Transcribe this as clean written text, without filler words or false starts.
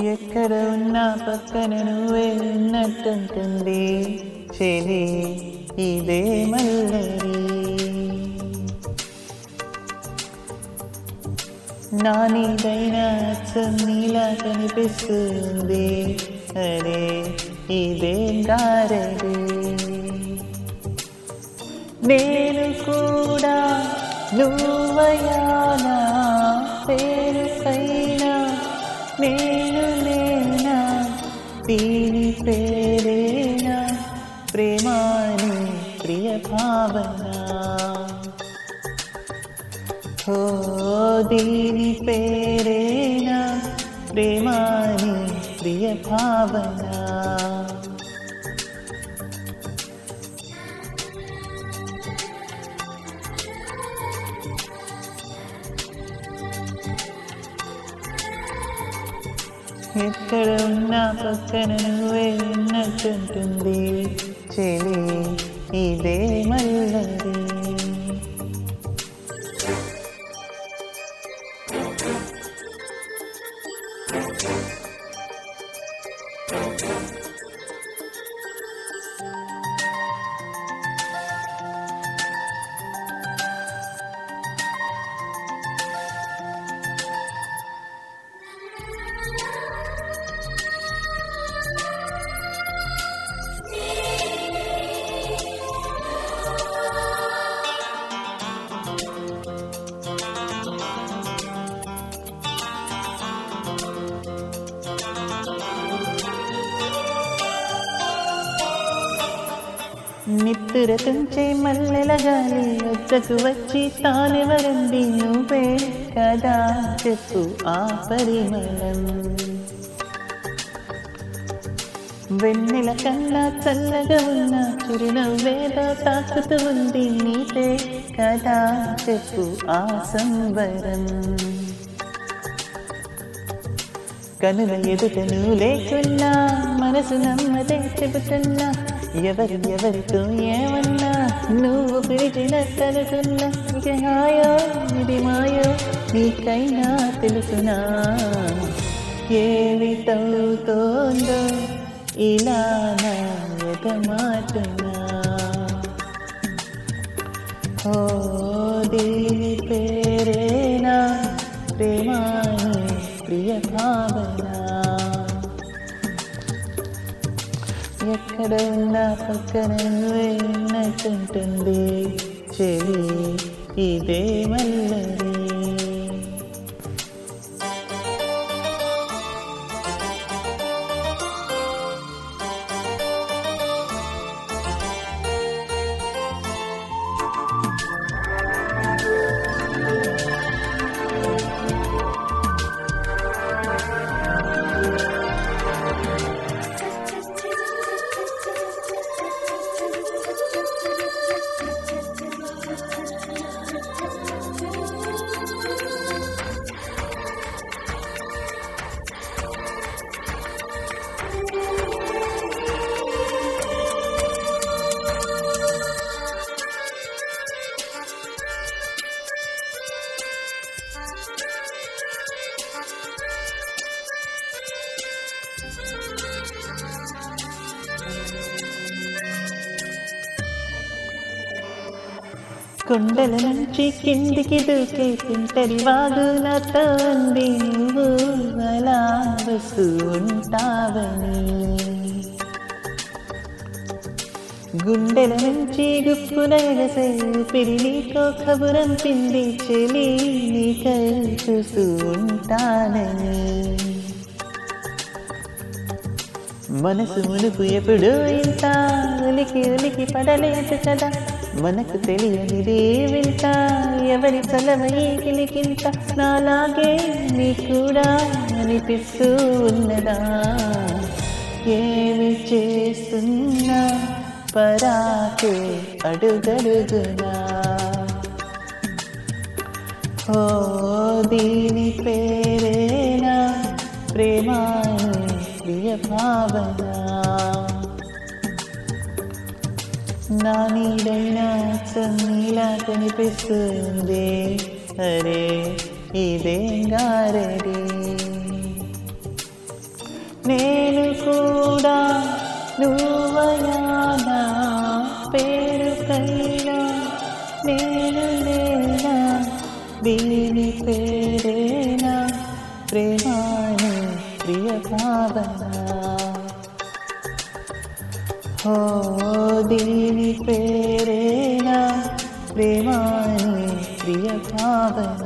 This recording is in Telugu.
ఎక్కడ ఉన్నా పక్కన నువ్వే ఉన్నట్టుంటుంది చెలి ఇదే మల్లరి. నా నీదైనా అచ్చం నీలా కనిపిస్తుంది అరే ఇదే గారడి. నేను కూడా నువ్వయానా పేరు పైన నేను లేనా దీని పేరేనా ప్రేమాని ప్రియ భావన. ఓ దీని పేరేనా ప్రేమాని ప్రియ భావన. ఎక్కడ ఉన్నా పక్కన నువ్వే ఉన్నట్టుంటుంది చెలి ఇదే మల్లరి. నిత్తుర తుంచే మల్లెల గాలి వద్దకు వచ్చి తానెవరంది నువ్వే కదా చెప్పు ఆ పరిమళం. వెన్నెల కన్నా చల్లగా ఉన్న చిరునవ్వేదో తాకుతూ ఉంది నీతే కదా చెప్పు ఆ సంబరం. కనుల ఎదుట నువ్వు లేకున్నా మనసు నమ్మదే చెబుతున్నా ఎవరితో ఏమన్నా నువ్వు పిలిచినట్టనుకున్నా. ఇక హాయో ఇది మాయో నీకైనా తెలుసునా ఏమిటవుతోందో ఇలా నా ఎదమాటునా. ఓ దీని పేరేనా ప్రేమాని ప్రియ భావన. ఎక్కడ ఉన్నా పక్కన నువ్వే ఉన్నట్టుంటుంది చెలి ఇదే మల్లరి. కొండల నుంచి కిందికి దూకే తుంటరి వాగు నాతో ఉంది నువ్వు అలా వస్తూ ఉంటావని. గుండెల నుంచి గుప్పున ఎగసే ఊపిరి నీకో కబురంపింది చెలి నీకై చూస్తూ ఉంటానని. మనసు మునుపు ఎప్పుడు ఇంత ఉలికి ఉలికి పడలేదు కదా మనకు తెలియనిది వింత ఎవరి చలవయి కిలికింత నాలాగే నీ కూడా అనిపిస్తూ ఉన్నదా. ఏమి చేస్తున్నా పరాకే అడుగడుగునా. ఓ దీని పేరేనా ప్రేమాని ప్రియ భావన. నా నీడైనా నీలా కనిపిస్తుంది అరే ఇదే గారడి. నేను కూడా నువ్వయానా పేరుకైనా నేను లేనా దీని పేరేనా ప్రేమాని ప్రియ భావన ఓ దీని పేరేనా ప్రేమాని ప్రియ భావన